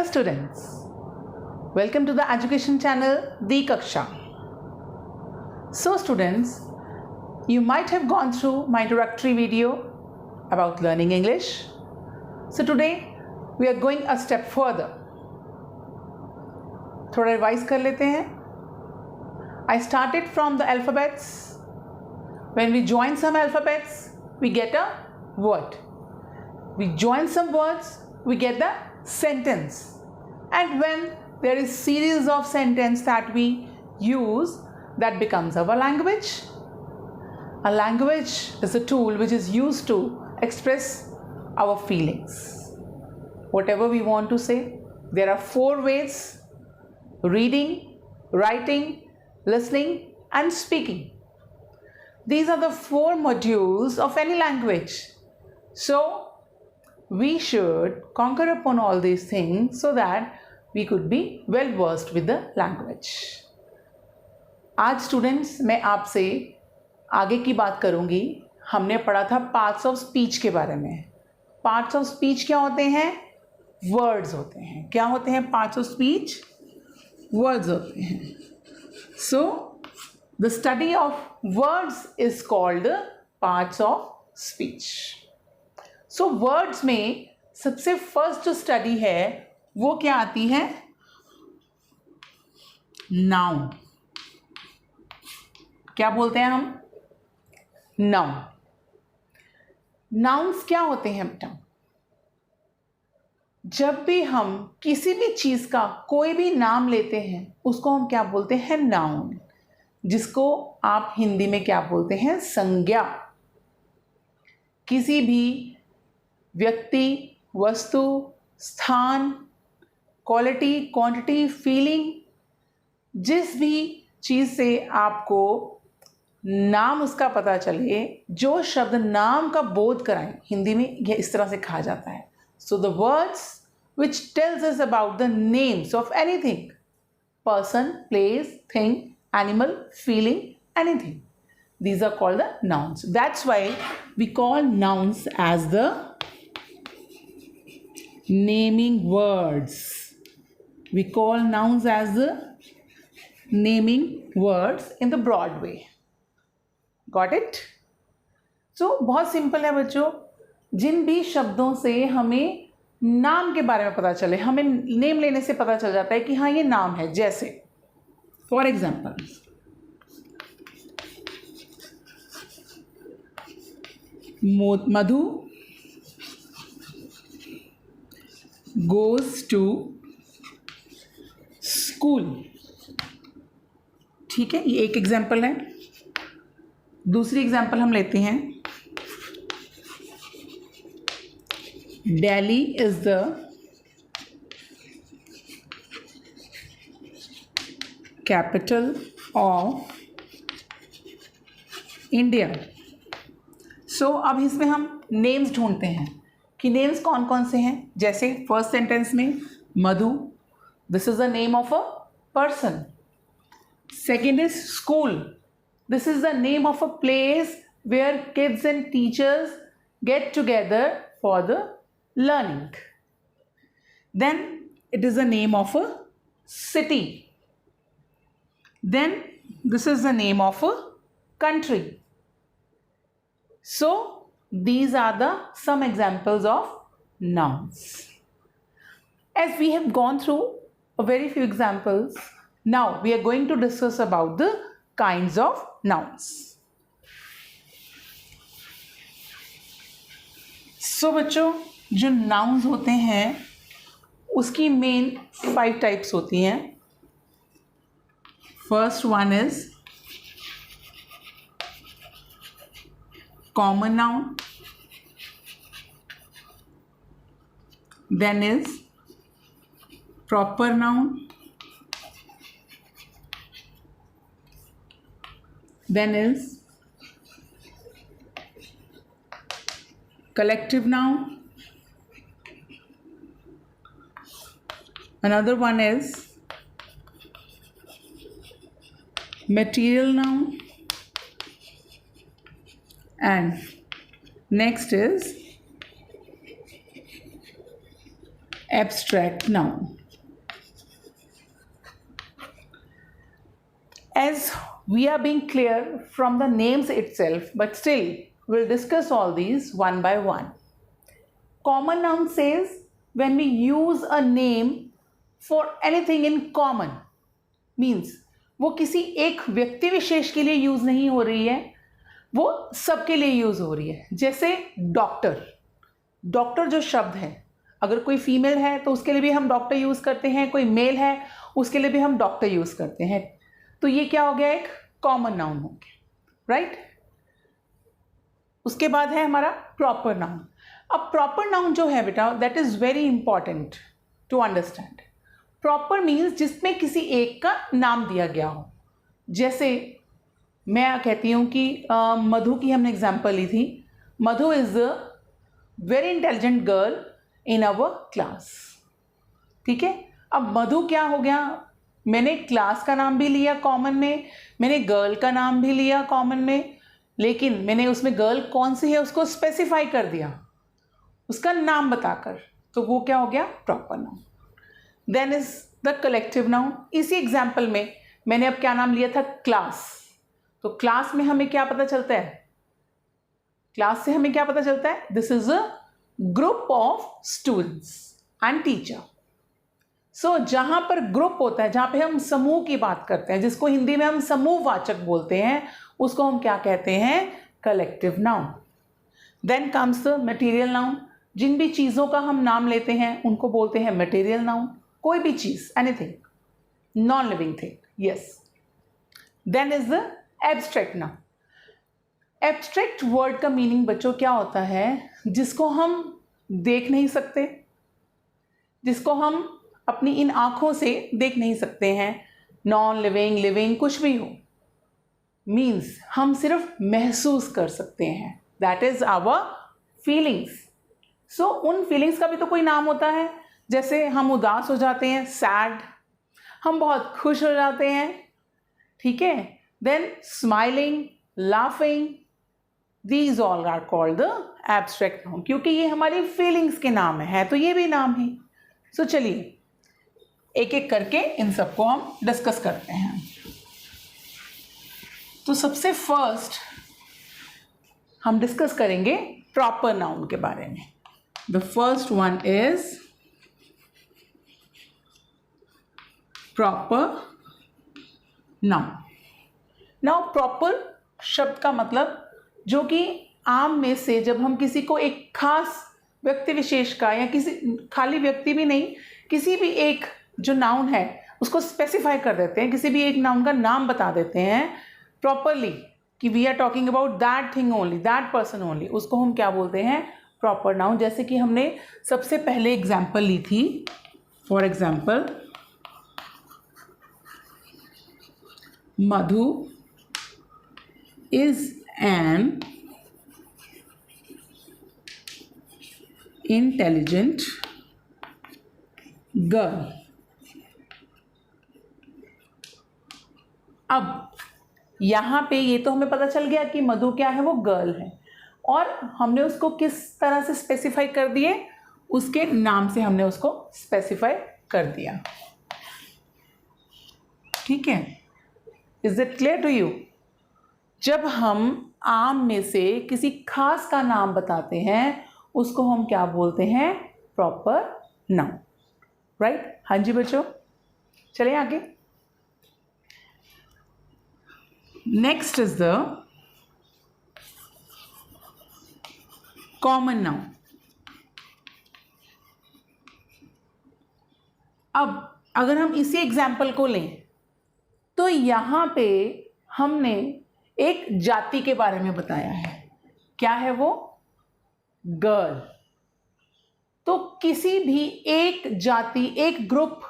students, welcome to the education channel The Kaksha. So students, you might have gone through my introductory video about learning English. So today we are going a step further. थोड़ा revise कर लेते हैं. I started from the alphabets. When we join some alphabets, we get a word. We join some words, we get the sentence. And when there is series of sentence that we use, that becomes our language. A language is a tool which is used to express our feelings. Whatever we want to say, there are 4 ways: reading, writing, listening and speaking. These are the 4 modules of any language. So we should conquer upon all these things so that we could be well versed with the language. आज students मैं आपसे आगे की बात करूंगी. हमने पढ़ा था पार्ट्स ऑफ स्पीच के बारे में. पार्ट्स ऑफ स्पीच क्या होते हैं? वर्ड्स होते हैं. क्या होते हैं पार्ट्स ऑफ स्पीच? वर्ड्स होते हैं. So the study of words is called parts of speech. So words में सबसे फर्स्ट जो स्टडी है वो क्या आती है? नाउन. क्या बोलते हैं हम? नाउन. नाउन्स क्या होते हैं बेटा? जब भी हम किसी भी चीज का कोई भी नाम लेते हैं उसको हम क्या बोलते हैं? नाउन. जिसको आप हिंदी में क्या बोलते हैं? संज्ञा. किसी भी व्यक्ति, वस्तु, स्थान, क्वालिटी, क्वांटिटी, फीलिंग, जिस भी चीज से आपको नाम उसका पता चले, जो शब्द नाम का बोध कराएं, हिंदी में यह इस तरह से कहा जाता है. So the words which tells us about the names of anything: person, place, thing, animal, feeling, anything. These are called the nouns. That's why we call nouns as the naming words. We call nouns as the naming words in the broad way. Got it? So बहुत simple है बच्चों. जिन भी शब्दों से हमें नाम के बारे में पता चले, हमें नेम लेने से पता चल जाता है कि हाँ ये नाम है. जैसे for example Madhu goes to school. ठीक है, ये एक एग्जाम्पल है. दूसरी एग्जाम्पल हम लेते हैं. Delhi is the capital of India. So अब इसमें हम नेम्स ढूंढते हैं कि नेम्स कौन कौन से हैं. जैसे फर्स्ट सेंटेंस में Madhu, this is the name of a person. Second is school, this is the name of a place where kids and teachers get together for the learning. Then it is the name of a city. Then this is the name of a country. So these are the some examples of nouns. As we have gone through a very few examples, now we are going to discuss about the kinds of nouns. So बच्चों, जो nouns होते हैं उसकी main 5 types होती हैं. First one is common noun. Then is proper noun. Then is collective noun. Another one is material noun. And next is abstract noun. As we are being clear from the names itself, but still we'll discuss all these one by one. Common noun says when we use a name for anything in common, means वो किसी एक व्यक्ति विशेष के लिए use नहीं हो रही है, वो सबके लिए यूज हो रही है. जैसे डॉक्टर, डॉक्टर जो शब्द है, अगर कोई फीमेल है तो उसके लिए भी हम डॉक्टर यूज करते हैं, कोई मेल है उसके लिए भी हम डॉक्टर यूज करते हैं. तो ये क्या हो गया, एक कॉमन नाउन हो गया, राइट. उसके बाद है हमारा प्रॉपर नाउन. अब प्रॉपर नाउन जो है बेटा, that is very important to understand. Proper means जिसमें किसी एक का नाम दिया गया हो. जैसे मैं कहती हूँ कि मधु की हमने एग्जाम्पल ली थी. Madhu is a very intelligent girl in our class. ठीक है. अब मधु क्या हो गया, मैंने क्लास का नाम भी लिया कॉमन में, मैंने गर्ल का नाम भी लिया कॉमन में, लेकिन मैंने उसमें गर्ल कौन सी है उसको स्पेसिफाई कर दिया उसका नाम बताकर, तो वो क्या हो गया, proper noun. Then is the collective noun. इसी एग्जाम्पल में मैंने अब क्या नाम लिया था, क्लास. तो क्लास में हमें क्या पता चलता है, क्लास से हमें क्या पता चलता है, this is a group of students and teacher. So जहां पर ग्रुप होता है, जहां पे हम समूह की बात करते हैं, जिसको हिंदी में हम समूहवाचक बोलते हैं, उसको हम क्या कहते हैं, collective noun. Then comes the material noun. जिन भी चीज़ों का हम नाम लेते हैं उनको बोलते हैं मटेरियल नाउन. कोई भी चीज़, anything, non living thing, yes. Then is the abstract noun. Abstract word का मीनिंग बच्चों क्या होता है, जिसको हम देख नहीं सकते, जिसको हम अपनी इन आँखों से देख नहीं सकते हैं, नॉन लिविंग, लिविंग, कुछ भी हो, मीन्स हम सिर्फ महसूस कर सकते हैं. That is our feelings. So उन फीलिंग्स का भी तो कोई नाम होता है. जैसे हम उदास हो जाते हैं, सैड, हम बहुत खुश हो जाते हैं, ठीक है. Then smiling, laughing, these all are called the abstract noun, क्योंकि ये हमारी फीलिंग्स के नाम है, तो ये भी नाम है. सो चलिए एक एक करके इन सबको हम डिस्कस करते हैं. तो सबसे फर्स्ट हम डिस्कस करेंगे प्रॉपर नाउन के बारे में. The first one is proper noun. Now proper शब्द का मतलब जो कि आम में से जब हम किसी को एक खास व्यक्ति विशेष का, या किसी खाली व्यक्ति भी नहीं, किसी भी एक जो नाउन है उसको स्पेसिफाई कर देते हैं, किसी भी एक नाउन का नाम बता देते हैं प्रॉपरली कि we are talking about that thing only, that person only, उसको हम क्या बोलते हैं, प्रॉपर नाउन. जैसे कि हमने सबसे पहले एग्जाम्पल ली थी. For example, Madhu is an intelligent girl. अब यहाँ पे ये तो हमें पता चल गया कि मधु क्या है, वो गर्ल है, और हमने उसको किस तरह से स्पेसिफाई कर दिए, उसके नाम से हमने उसको स्पेसिफाई कर दिया. ठीक है. Is it clear to you? जब हम आम में से किसी खास का नाम बताते हैं उसको हम क्या बोलते हैं, प्रॉपर नाउन, राइट. हाँ जी बच्चों, चलिए आगे. Next is the common noun. अब अगर हम इसी एग्जाम्पल को लें तो यहाँ पे हमने एक जाति के बारे में बताया है. क्या है वो, गर्ल. तो किसी भी एक जाति, एक group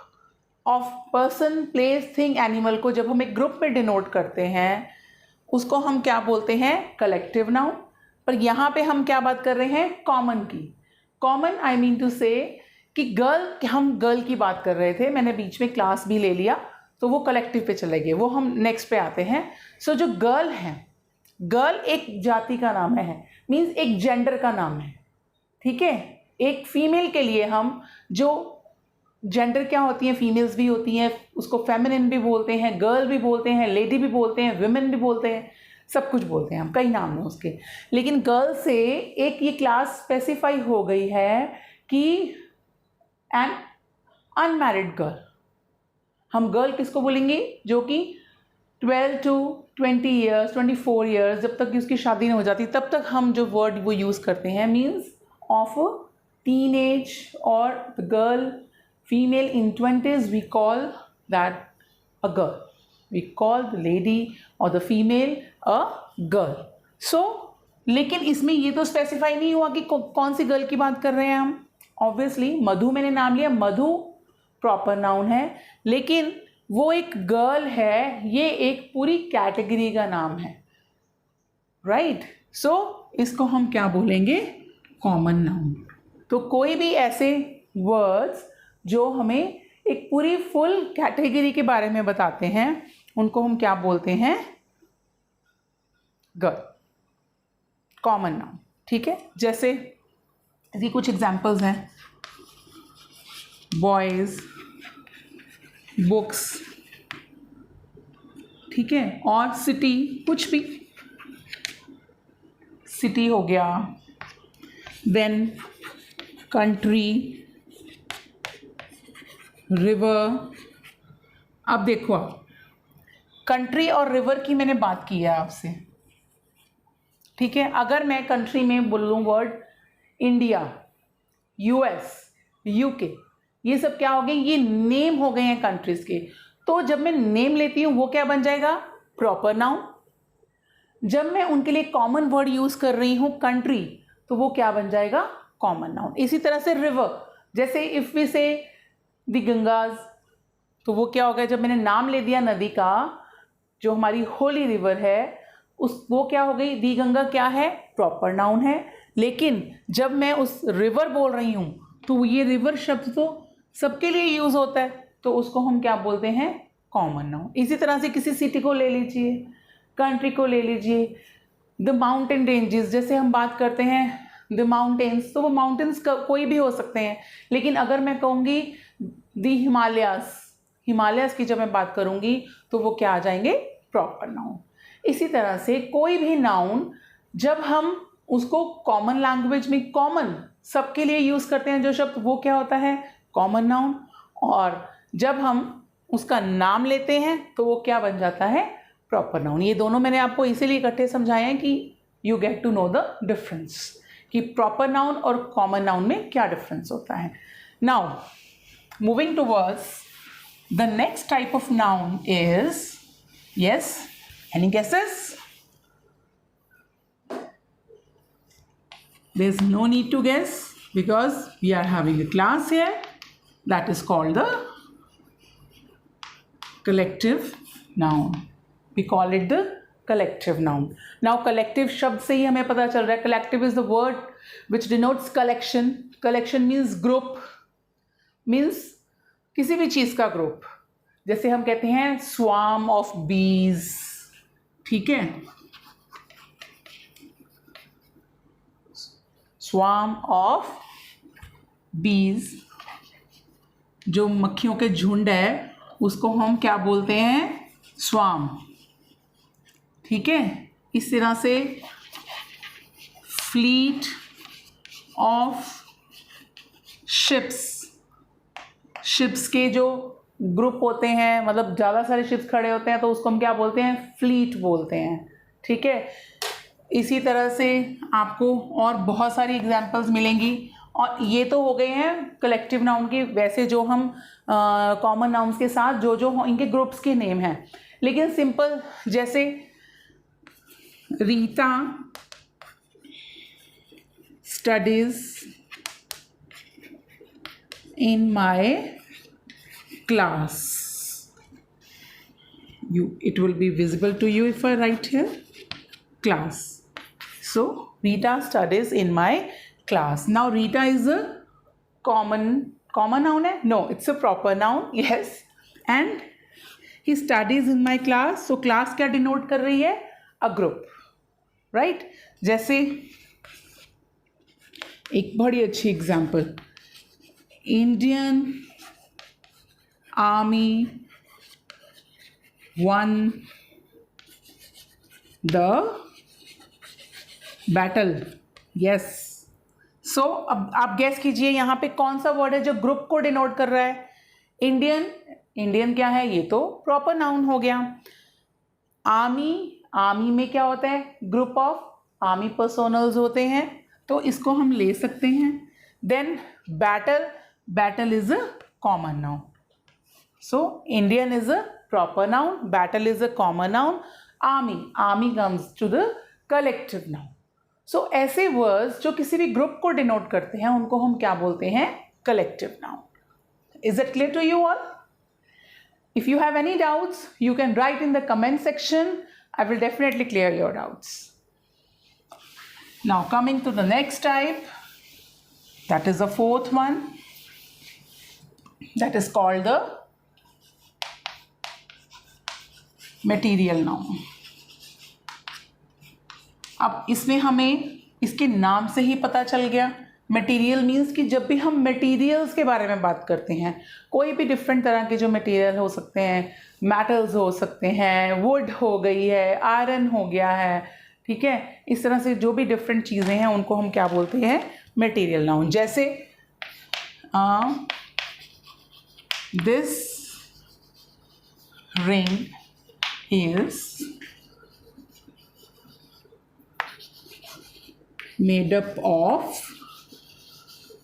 of person, place, thing, animal को जब हम एक ग्रुप में डिनोट करते हैं उसको हम क्या बोलते हैं, कलेक्टिव नाउन. पर यहाँ पे हम क्या बात कर रहे हैं, कॉमन की. कॉमन आई मीन टू से कि गर्ल, हम गर्ल की बात कर रहे थे, मैंने बीच में क्लास भी ले लिया तो वो कलेक्टिव पे चले गए, वो हम नेक्स्ट पे आते हैं. सो जो गर्ल है, गर्ल एक जाति का नाम है, मीन्स एक जेंडर का नाम है. ठीक है. एक फीमेल के लिए हम जो जेंडर क्या होती हैं, फीमेल्स भी होती हैं, उसको फेमिनिन भी बोलते हैं, गर्ल भी बोलते हैं, लेडी भी बोलते हैं, विमेन भी बोलते हैं, सब कुछ बोलते हैं हम, कई नाम हैं उसके। लेकिन गर्ल से एक ये क्लास स्पेसिफाई हो गई है कि एन अनमैरिड गर्ल, हम गर्ल किसको बोलेंगे, जो कि 12 to 20 ईयर्स 24 ईयर्स, जब तक कि उसकी शादी नहीं हो जाती तब तक हम जो वर्ड वो यूज़ करते हैं, मीन्स ऑफ टीन एज और the girl female in 20s, we call that a girl. We call the lady or the female a girl. So, लेकिन इसमें ये तो स्पेसिफाई नहीं हुआ कि कौन सी गर्ल की बात कर रहे हैं हम। ऑब्वियसली मधु मैंने नाम लिया, मधु प्रॉपर नाउन है, लेकिन वो एक गर्ल है, ये एक पूरी कैटेगरी का नाम है, राइट। सो इसको हम क्या बोलेंगे, कॉमन नाउन। तो कोई भी ऐसे वर्ड्स जो हमें एक पूरी फुल कैटेगरी के बारे में बताते हैं, उनको हम क्या बोलते हैं, गर्ल, कॉमन नाउन, ठीक है। जैसे ये कुछ एग्जांपल्स हैं, बॉयज, बुक्स, ठीक है, और सिटी, कुछ भी, सिटी हो गया, देन कंट्री, रिवर। अब देखो, कंट्री और रिवर की मैंने बात की है आपसे, ठीक है। अगर मैं कंट्री में बोलूँ वर्ड इंडिया, यूएस, यूके, ये सब क्या हो गए, ये नेम हो गए हैं कंट्रीज के। तो जब मैं नेम लेती हूँ वो क्या बन जाएगा, प्रॉपर नाउन। जब मैं उनके लिए कॉमन वर्ड यूज कर रही हूँ कंट्री, तो वो क्या बन जाएगा, कॉमन नाउन। इसी तरह से रिवर, जैसे इफ वी से दी गंगाज, तो वो क्या हो गया, जब मैंने नाम ले दिया नदी का, जो हमारी होली रिवर है, वो क्या हो गई, दी गंगा क्या है, प्रॉपर नाउन है। लेकिन जब मैं उस रिवर बोल रही हूँ, तो ये रिवर शब्द तो सबके लिए यूज होता है, तो उसको हम क्या बोलते हैं, कॉमन नाउन। इसी तरह से किसी सिटी को ले लीजिए, कंट्री को ले लीजिए, द माउंटेन रेंजेस, जैसे हम बात करते हैं द माउंटेन्स, तो वो माउंटेन्स कोई भी हो सकते हैं। लेकिन अगर मैं कहूँगी दी हिमालयास की जब मैं बात करूँगी, तो वो क्या आ जाएंगे, प्रॉपर नाउन। इसी तरह से कोई भी नाउन जब हम उसको कॉमन लैंग्वेज में, कॉमन सबके लिए यूज़ करते हैं जो शब्द, वो क्या होता है, कॉमन नाउन। और जब हम उसका नाम लेते हैं तो वो क्या बन जाता है, प्रॉपर नाउन। ये दोनों मैंने आपको इसीलिए इकट्ठे समझाए हैं कि you get to know the difference, कि प्रॉपर नाउन और कॉमन नाउन में क्या डिफरेंस होता है। Now moving towards the next type of noun is, yes, any guesses? There is no need to guess because we are having a class here that is called the collective noun. We call it the collective noun. Now collective शब्द से ही हमें पता चल रहा है, collective is the word which denotes collection. Collection means group, means किसी भी चीज़ का ग्रुप। जैसे हम कहते हैं swarm of bees, ठीक है, स्वार्म ऑफ बीज, जो मक्खियों के झुंड है उसको हम क्या बोलते हैं, स्वार्म, ठीक है। इस तरह से फ्लीट ऑफ शिप्स, शिप्स के जो ग्रुप होते हैं, मतलब ज़्यादा सारे शिप्स खड़े होते हैं, तो उसको हम क्या बोलते हैं, फ्लीट बोलते हैं, ठीक है। इसी तरह से आपको और बहुत सारी एग्जाम्पल्स मिलेंगी। और ये तो हो गए हैं कलेक्टिव नाउन के, वैसे जो हम कॉमन नाउन्स के साथ जो जो इनके ग्रुप्स के नेम हैं। लेकिन सिंपल जैसे Rita studies in my class, it will be visible to you if I write here class. So Rita studies in my class. Now Rita is a common noun है? No, it's a proper noun. Yes. And he studies in my class. So class क्या denote कर रही है? A group. Right? जैसे एक बड़ी अच्छी example, Indian army won the battle. Yes. So अब आप गेस कीजिए यहाँ पे कौन सा वर्ड है जो ग्रुप को डिनोट कर रहा है। इंडियन, इंडियन क्या है, ये तो प्रॉपर नाउन हो गया। आर्मी, आर्मी में क्या होता है, ग्रुप ऑफ आर्मी पर्सोनल्स होते हैं, तो इसको हम ले सकते हैं। Then battle, battle is a common noun, so Indian is a proper noun, battle is a common noun, army, army comes to the collective noun. So ऐसे वर्ड्स जो किसी भी ग्रुप को डिनोट करते हैं उनको हम क्या बोलते हैं, collective noun. Is it clear to you all? If you have any doubts, you can write in the comment section. I will definitely clear your doubts. Now coming to the next type, that is the fourth one, that is called the material noun. अब इसमें हमें इसके नाम से ही पता चल गया। Material means कि जब भी हम मटेरियल्स के बारे में बात करते हैं, कोई भी डिफरेंट तरह के जो मटेरियल हो सकते हैं, मेटल्स हो सकते हैं, वुड हो गई है, आयरन हो गया है, ठीक है, इस तरह से जो भी डिफरेंट चीज़ें हैं उनको हम क्या बोलते हैं, मटेरियल नाउन। जैसे this ring is made up of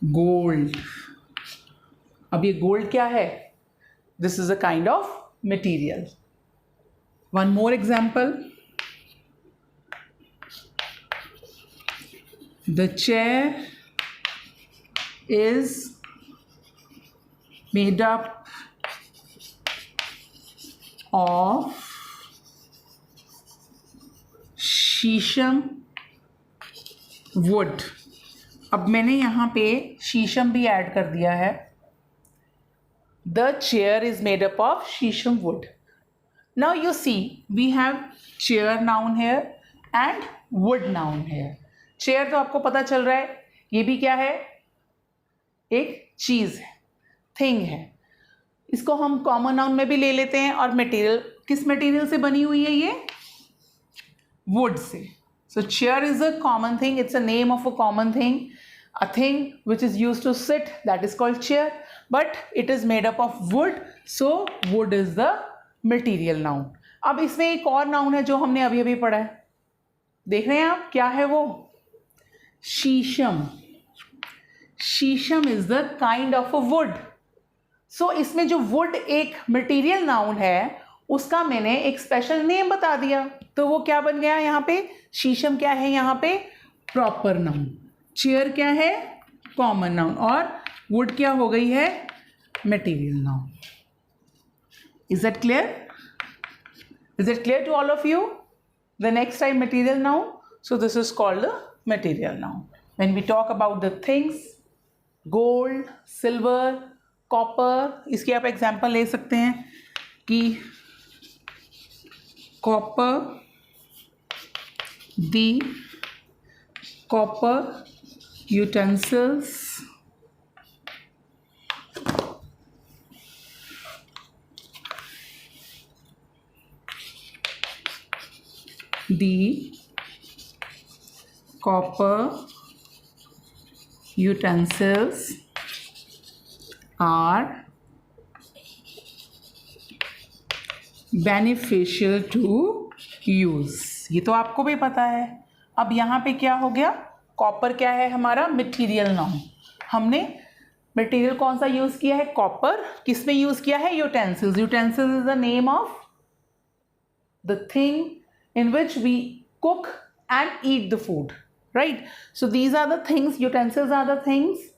gold. अब ये गोल्ड क्या है, this is a kind of material. One more example, the chair is made up of sheesham would. अब मैंने यहाँ पे शीशम भी ऐड कर दिया है। The chair is made up of sheesham wood. Now you see we have chair noun here and wood noun here. Chair तो आपको पता चल रहा है, ये भी क्या है, एक चीज़ है, थिंग है। इसको हम कॉमन नाउन में भी ले लेते हैं। और मटेरियल, किस मटेरियल से बनी हुई है ये, would say. So chair is a common thing, it's a name of a common thing, a thing which is used to sit, that is called chair, but it is made up of wood, so wood is the material noun. अब इसमें एक और noun है जो हमने अभी अभी पढ़ा है, देख रहे हैं आप, क्या है वो, sheesham. Sheesham is the kind of a wood. So इसमें जो वुड एक मटेरियल नाउन है उसका मैंने एक स्पेशल नेम बता दिया, तो वो क्या बन गया यहाँ पे, शीशम क्या है यहाँ पे, प्रॉपर नाउन। चेयर क्या है, कॉमन नाउन, और वुड क्या हो गई है, material noun. Is that clear? Is it clear to all of you? The next time material noun, so this is called the material noun. When we talk about the things, gold, silver, copper, इसकी आप example ले सकते हैं कि copper, the copper utensils the copper utensils are beneficial to use. ये तो आपको भी पता है। अब यहाँ पे क्या हो गया, कॉपर क्या है हमारा, मटेरियल नाउन। हमने मटेरियल कौन सा यूज़ किया है, कॉपर। किस में यूज़ किया है, utensils. Utensils is the name of the thing in which we cook and eat the food, right. So these are the things, utensils are the things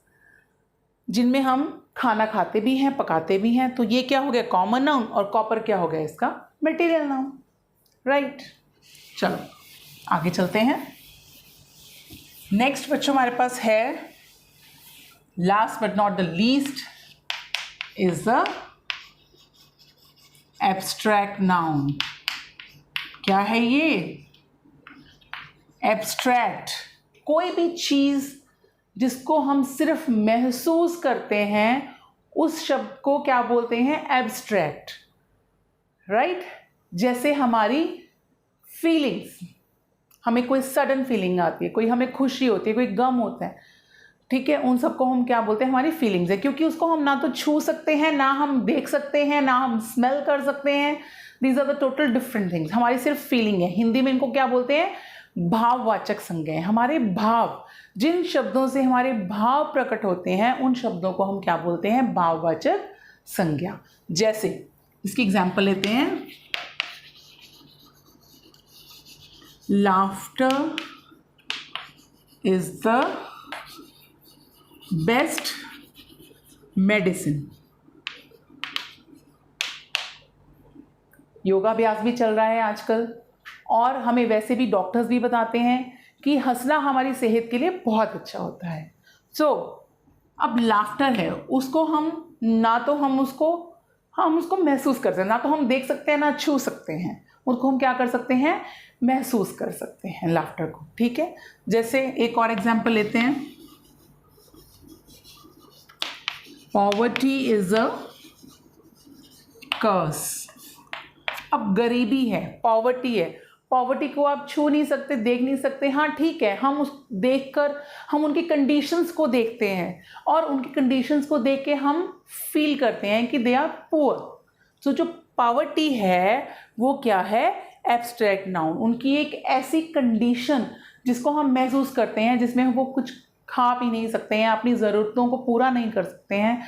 जिनमें हम खाना खाते भी हैं, पकाते भी हैं। तो ये क्या हो गया, कॉमन नाउन, और कॉपर क्या हो गया इसका, मटेरियल नाउन, राइट। चलो आगे चलते हैं। नेक्स्ट बच्चों हमारे पास है, last but not the least, is the abstract noun. क्या है ये, एब्स्ट्रैक्ट, कोई भी चीज़ जिसको हम सिर्फ महसूस करते हैं उस शब्द को क्या बोलते हैं? Abstract, right? जैसे हमारी फीलिंग्स, हमें कोई सडन फीलिंग आती है, कोई हमें खुशी होती है, कोई गम होता है, ठीक है, उन सबको हम क्या बोलते हैं? हमारी फीलिंग्स है, क्योंकि उसको हम ना तो छू सकते हैं, ना हम देख सकते हैं, ना हम स्मेल कर सकते हैं। These are the total different things. हमारी सिर्फ फीलिंग है। हिंदी में इनको क्या बोलते हैं? भाववाचक संज्ञाएं। हमारे भाव, जिन शब्दों से हमारे भाव प्रकट होते हैं, उन शब्दों को हम क्या बोलते हैं? भाववाचक संज्ञा। जैसे इसकी एग्जाम्पल लेते हैं, laughter is the best medicine. योगाभ्यास भी चल रहा है आजकल, और हमें वैसे भी डॉक्टर्स भी बताते हैं कि हंसना हमारी सेहत के लिए बहुत अच्छा होता है। सो अब लाफ्टर है, उसको हम ना तो हम उसको महसूस कर सकते हैं, ना तो हम देख सकते हैं, ना छू सकते हैं। उसको हम क्या कर सकते हैं? महसूस कर सकते हैं लाफ्टर को, ठीक है। जैसे एक और एग्जांपल लेते हैं, पॉवर्टी इज अ कर्स। अब गरीबी है, पॉवर्टी है, पॉवर्टी को आप छू नहीं सकते, देख नहीं सकते, हाँ ठीक है, हम उस देखकर हम उनकी कंडीशंस को देखते हैं, और उनकी कंडीशंस को देख के हम फील करते हैं कि दे आर पुअर। सो जो पॉवर्टी है वो क्या है? Abstract noun. उनकी एक ऐसी कंडीशन जिसको हम महसूस करते हैं, जिसमें वो कुछ खा पी नहीं सकते हैं, अपनी ज़रूरतों को पूरा नहीं कर सकते हैं,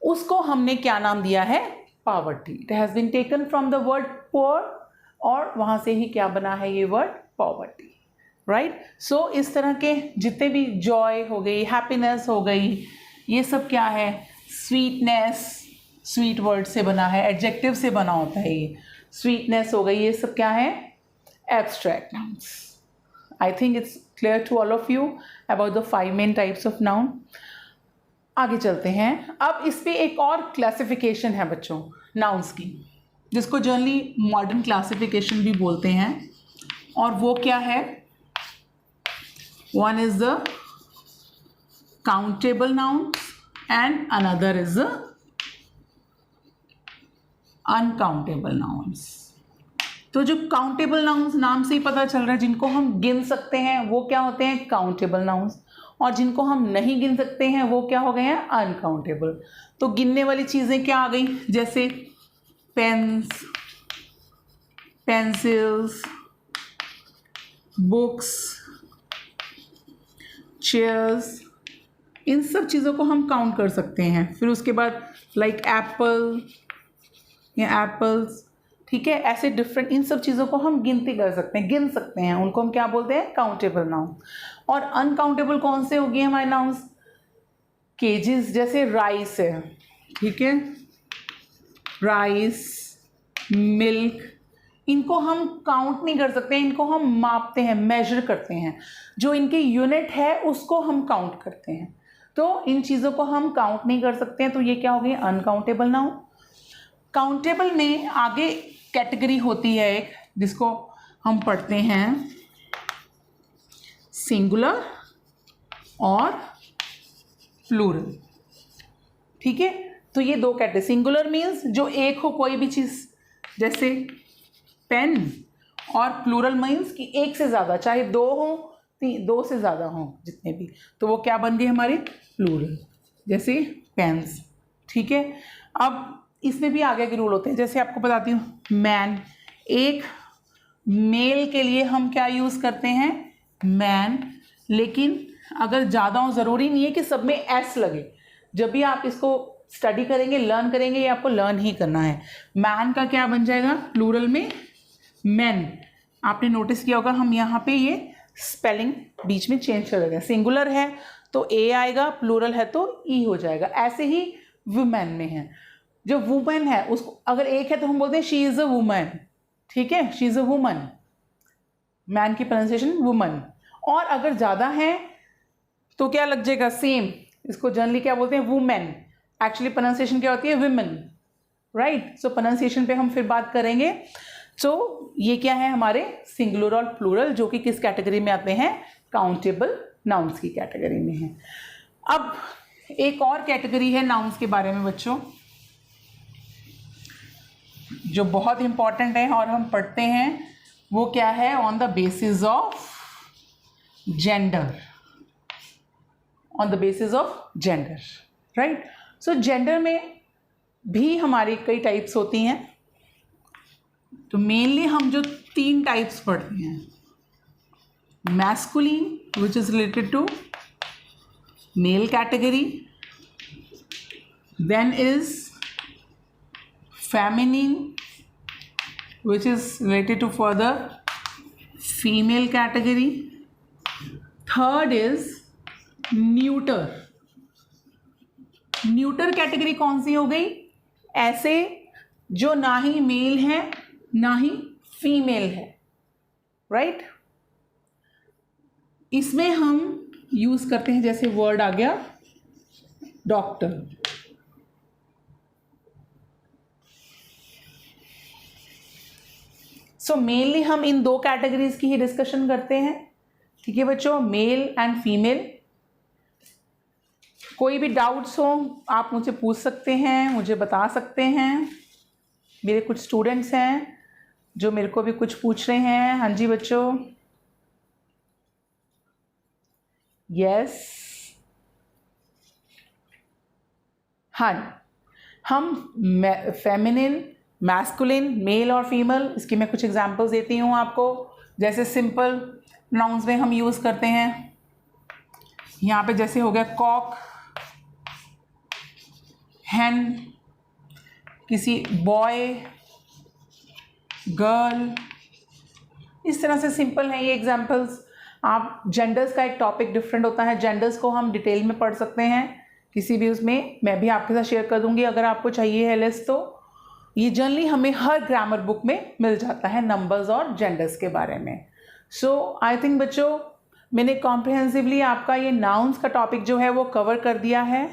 उसको हमने क्या नाम दिया है? Poverty. It has been taken from the word poor, और वहाँ से ही क्या बना है ये वर्ड? Poverty, right. सो इस तरह के जितने भी जॉय हो गई, हैप्पीनेस हो गई, ये सब क्या है? स्वीटनेस, स्वीट वर्ड से बना है, एडजेक्टिव से बना होता है ये। स्वीटनेस हो गई, ये सब क्या है? Abstract nouns. I think it's clear to all of you about the 5 main types of noun. आगे चलते हैं। अब इस पे एक और क्लासिफिकेशन है बच्चों नाउन्स की, जिसको जनरली मॉडर्न क्लासिफिकेशन भी बोलते हैं, और वो क्या है? One is the countable nouns and another is the uncountable nouns. तो जो काउंटेबल नाउन्स, नाम से ही पता चल रहा है, जिनको हम गिन सकते हैं वो क्या होते हैं? काउंटेबल नाउन्स, और जिनको हम नहीं गिन सकते हैं वो क्या हो गए हैं? अनकाउंटेबल। तो गिनने वाली चीज़ें क्या आ गई? जैसे पेन्स, पेंसिल्स, बुक्स, चेयर्स, इन सब चीज़ों को हम काउंट कर सकते हैं। फिर उसके बाद लाइक एप्पल या एप्पल्स, ठीक है, ऐसे डिफरेंट, इन सब चीज़ों को हम गिनती कर सकते हैं, गिन सकते हैं, उनको हम क्या बोलते हैं? Countable noun. और अनकाउंटेबल कौन से हो गए हमारे नाउन्स? केजीज, जैसे राइस है, ठीक है, राइस, मिल्क, इनको हम काउंट नहीं कर सकते, इनको हम मापते हैं, मेजर करते हैं, जो इनकी यूनिट है उसको हम काउंट करते हैं। तो इन चीज़ों को हम काउंट नहीं कर सकते हैं, तो ये क्या हो गई? Uncountable noun. काउंटेबल में आगे कैटेगरी होती है एक, जिसको हम पढ़ते हैं सिंगुलर और प्लूरल, ठीक है। तो ये दो कैटेगरी, सिंगुलर मीन्स जो एक हो कोई भी चीज़, जैसे पेन, और प्लूरल मीन्स कि एक से ज़्यादा, चाहे दो हो, दो से ज़्यादा हो, जितने भी, तो वो क्या बन गए हमारे? प्लूरल, जैसे पेन्स, ठीक है। अब इसमें भी आगे के रूल होते हैं, जैसे आपको बताती हूँ, मैन, एक मेल के लिए हम क्या यूज़ करते हैं? मैन, लेकिन अगर ज़्यादा हो, ज़रूरी नहीं है कि सब में एस लगे। जब भी आप इसको स्टडी करेंगे, लर्न करेंगे, ये आपको लर्न ही करना है। मैन का क्या बन जाएगा प्लूरल में? मैन। आपने नोटिस किया होगा हम यहाँ पे ये स्पेलिंग बीच में चेंज कर देंगे, सिंगुलर है तो ए आएगा, प्लूरल है तो ई हो जाएगा। ऐसे ही वुमेन में है, जो वुमेन है उसको अगर एक है तो हम बोलते हैं शी इज़ अ वुमन, ठीक है, she is a woman, man की प्रोनाउंसिएशन वुमन। और अगर ज़्यादा है तो क्या लग जाएगा? सेम। इसको जनरली क्या बोलते हैं? वुमेन। एक्चुअली प्रोनाउंसिएशन क्या होती है? Women, right. सो प्रोनाउंसिएशन पे हम फिर बात करेंगे। सो ये क्या है हमारे सिंगुलर और प्लूरल, जो कि किस कैटेगरी में आते हैं? काउंटेबल नाउन्स की कैटेगरी में है। अब एक और कैटेगरी है नाउन्स के बारे में बच्चों, जो बहुत इंपॉर्टेंट है और हम पढ़ते हैं, वो क्या है? On the basis of gender, on the basis of gender, right. So gender में भी हमारी कई टाइप्स होती हैं। तो मेनली हम जो 3 टाइप्स पढ़ते हैं, masculine which is related to male category, then is feminine which is related to further female category, third is neuter। Neuter category कौन सी हो गई? ऐसे जो ना ही मेल है ना ही फीमेल है, राइट। इसमें हम यूज करते हैं, जैसे वर्ड आ गया डॉक्टर। सो मेनली हम इन 2 कैटेगरीज की ही डिस्कशन करते हैं, ठीक है बच्चों, मेल एंड फीमेल। कोई भी डाउट्स हो आप मुझे पूछ सकते हैं, मुझे बता सकते हैं। मेरे कुछ स्टूडेंट्स हैं जो मेरे को भी कुछ पूछ रहे हैं। हाँ जी बच्चों, यस, हाँ, हम फेमिनिन, मैस्कुलिन, मेल और फीमेल, इसकी मैं कुछ एग्जांपल्स देती हूँ आपको। जैसे सिंपल नाउन्स में हम यूज़ करते हैं, यहाँ पे जैसे हो गया कॉक, हैन, किसी बॉय, गर्ल, इस तरह से सिंपल हैं ये एग्जांपल्स। आप जेंडर्स का एक टॉपिक डिफरेंट होता है, जेंडर्स को हम डिटेल में पढ़ सकते हैं किसी भी उसमें, मैं भी आपके साथ शेयर कर दूंगी अगर आपको चाहिए है लिस्ट। तो ये जनरली हमें हर ग्रामर बुक में मिल जाता है नंबर्स और जेंडर्स के बारे में। सो आई थिंक बच्चों मैंने कॉम्प्रिहेंसिवली आपका ये नाउन्स का टॉपिक जो है वो कवर कर दिया है।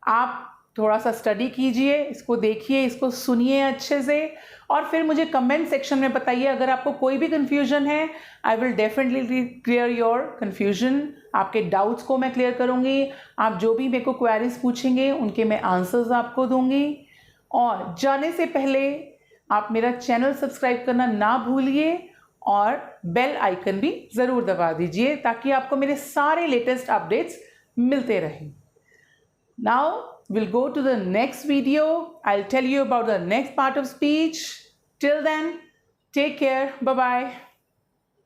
आप थोड़ा सा स्टडी कीजिए, इसको देखिए, इसको सुनिए अच्छे से, और फिर मुझे कमेंट सेक्शन में बताइए अगर आपको कोई भी कन्फ्यूजन है। I will definitely clear your confusion, आपके डाउट्स को मैं क्लियर करूँगी। आप जो भी मेरे को क्वेरीज पूछेंगे उनके मैं आंसर्स आपको दूंगी। और जाने से पहले आप मेरा चैनल सब्सक्राइब करना ना भूलिए और बेल आइकन भी ज़रूर दबा दीजिए ताकि आपको मेरे सारे लेटेस्ट अपडेट्स मिलते रहें। Now we'll go to the next video. I'll tell you about the next part of speech. Till then, take care. Bye-bye.